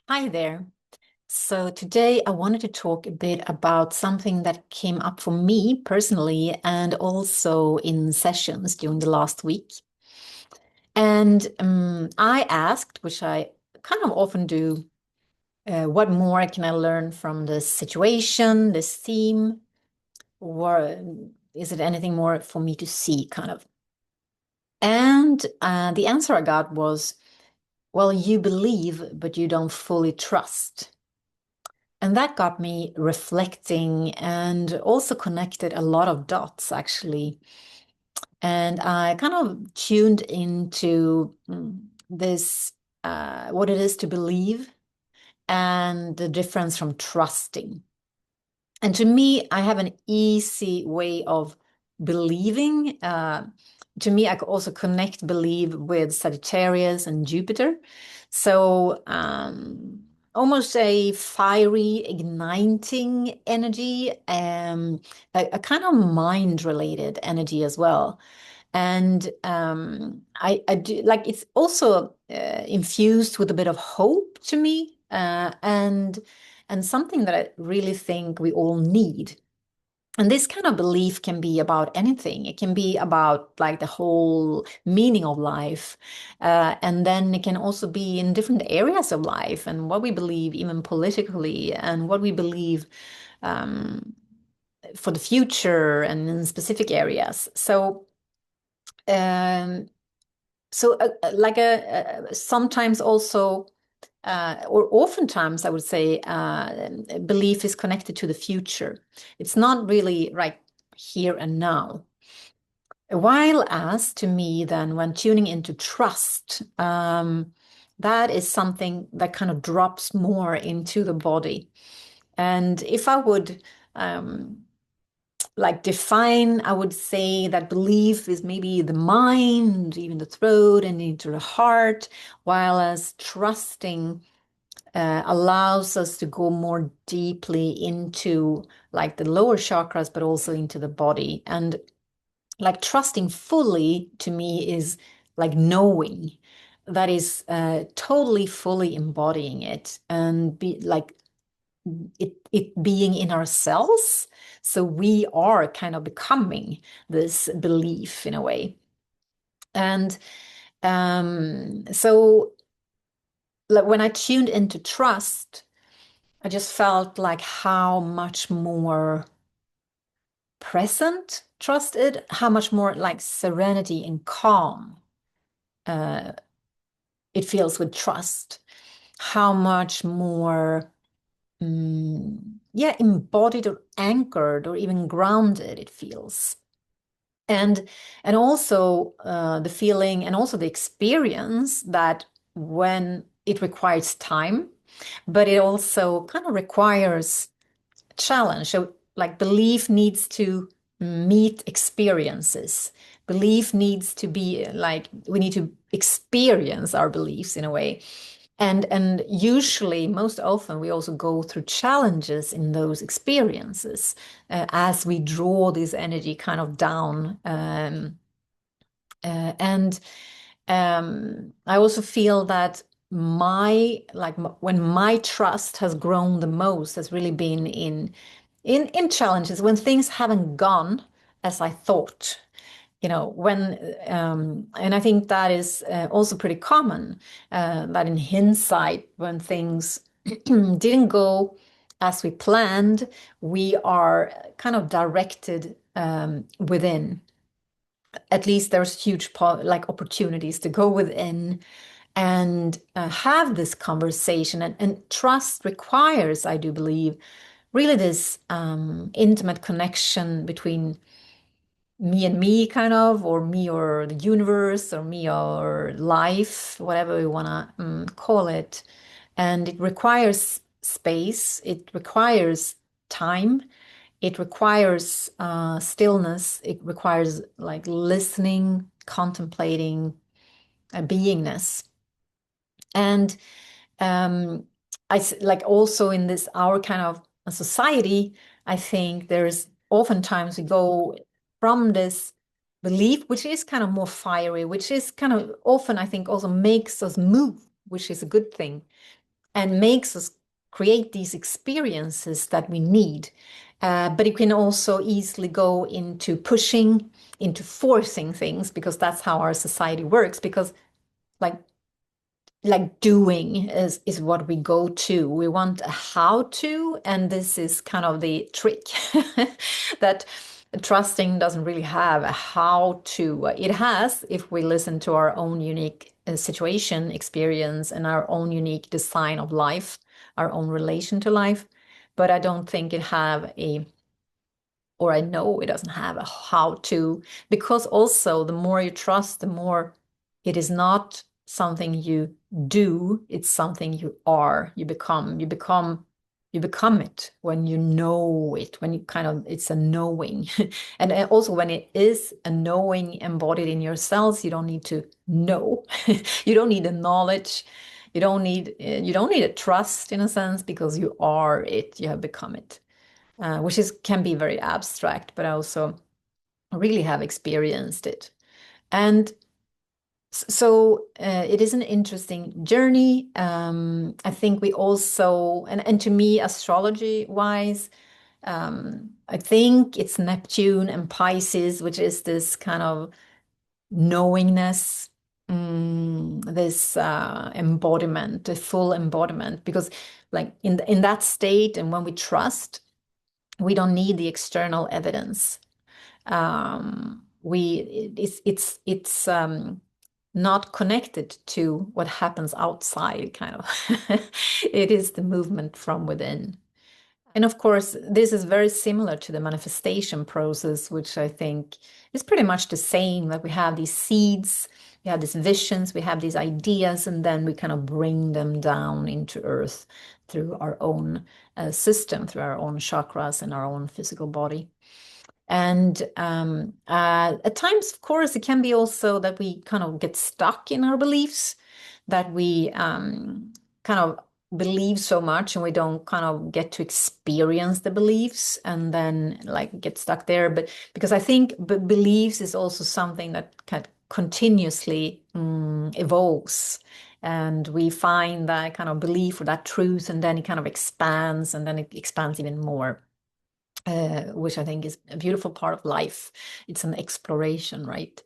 Hi there. So today I wanted to talk a bit about something that came up for me personally and also in sessions during the last week. And I asked, which I kind of often do, what more can I learn from this situation, this theme, or is it anything more for me to see, kind of? And the answer I got was, well, you believe, but you don't fully trust. And that got me reflecting and also connected a lot of dots, actually. And I kind of tuned into this, what it is to believe and the difference from trusting. And to me, I have an easy way of believing. To me, I could also connect believe with Sagittarius and Jupiter. So almost a fiery, igniting energy, a kind of mind-related energy as well. And I do like it's also infused with a bit of hope to me, and something that I really think we all need. And this kind of belief can be about anything. It can be about like the whole meaning of life. And then it can also be in different areas of life and what we believe, even politically, and what we believe um, for the future and in specific areas. Um, sometimes also, or oftentimes, I would say, belief is connected to the future. It's not really right here and now. While as to me, then, when tuning into trust, that is something that kind of drops more into the body. And if I would like define, I would say that belief is maybe the mind, even the throat and into the heart, while as trusting allows us to go more deeply into like the lower chakras, but also into the body. And like trusting fully to me is like knowing that is totally fully embodying it and be like it being in ourselves. So we are kind of becoming this belief in a way. And so like when I tuned into trust, I just felt like how much more present trust is, how much more like serenity and calm uh, it feels with trust, how much more yeah, embodied or anchored or even grounded it feels. And and also the feeling and also the experience that when it requires time, but it also kind of requires challenge. So like belief needs to meet experiences. Belief needs to be like we need to experience our beliefs in a way. And usually, most often, we also go through challenges in those experiences as we draw this energy kind of down. And I also feel that when my trust has grown the most has really been in challenges when things haven't gone as I thought. You know, and I think that is also pretty common, that in hindsight, when things didn't go as we planned, we are kind of directed within. At least there's huge like opportunities to go within and have this conversation. And trust requires, I do believe, really this intimate connection between me and me, kind of, or me or the universe, or me or life, whatever we want to call it. And it requires space, it requires time, it requires stillness, it requires like listening, contemplating, beingness. And um, like also in this our kind of a society, I think there's oftentimes we go from this belief, which is kind of more fiery, which is kind of often I think also makes us move, which is a good thing. and makes us create these experiences that we need. But it can also easily go into pushing, into forcing things, because that's how our society works. Because like doing is what we go to. We want a how to, and this is kind of the trick that trusting doesn't really have a how to. It has if we listen to our own unique situation, experience, and our own unique design of life, our own relation to life. But I don't think it have a, or I know it doesn't have a how to, because also the more you trust, the more it is not something you do, it's something you are, you become it when you know it, when you kind of, it's a knowing. And also when it is a knowing embodied in your cells, you don't need to know. You don't need the knowledge. You don't need a trust in a sense, because you are it, you have become it. Which is can be very abstract, but I also really have experienced it. And so it is an interesting journey. I think we also, and to me, astrology wise, I think it's Neptune and Pisces, which is this kind of knowingness, this embodiment, the full embodiment. Because, like in that state, and when we trust, we don't need the external evidence. It's not connected to what happens outside, kind of. It is the movement from within. And of course, this is very similar to the manifestation process, which I think is pretty much the same. Like we have these seeds, we have these visions, we have these ideas, and then we kind of bring them down into earth through our own system, through our own chakras and our own physical body. And at times, of course, it can be also that we kind of get stuck in our beliefs, that we kind of believe so much and we don't kind of get to experience the beliefs, and then like get stuck there. But because I think beliefs is also something that kind of continuously evolves. And we find that kind of belief or that truth, and then it kind of expands, and then it expands even more. Which I think is a beautiful part of life. It's an exploration, right?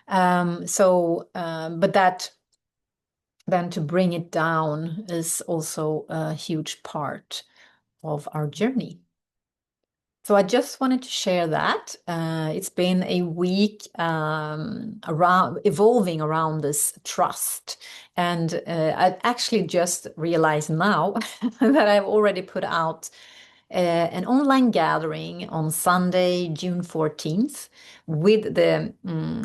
But that then to bring it down is also a huge part of our journey. So I just wanted to share that. It's been a week around evolving around this trust. And I actually just realized now that I've already put out an online gathering on Sunday, June 14th, with the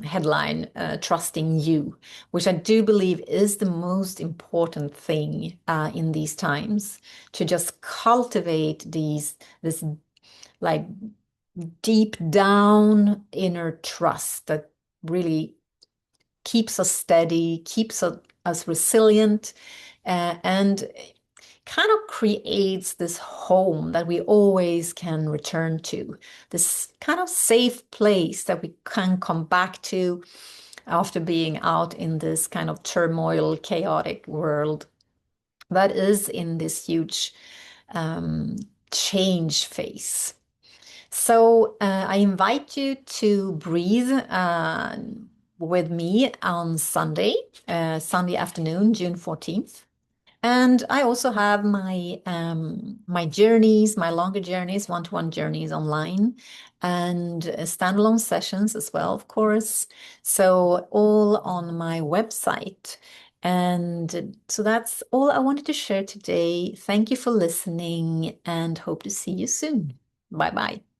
headline Trusting You, which I do believe is the most important thing in these times, to just cultivate this like deep down inner trust that really keeps us steady, keeps us resilient, and kind of creates this home that we always can return to, this kind of safe place that we can come back to after being out in this kind of turmoil, chaotic world that is in this huge change phase. So I invite you to breathe with me on Sunday, Sunday afternoon, June 14th. And I also have my journeys, my longer journeys, one-to-one journeys online, and standalone sessions as well, of course. So all on my website. And so that's all I wanted to share today. Thank you for listening, and hope to see you soon. Bye bye.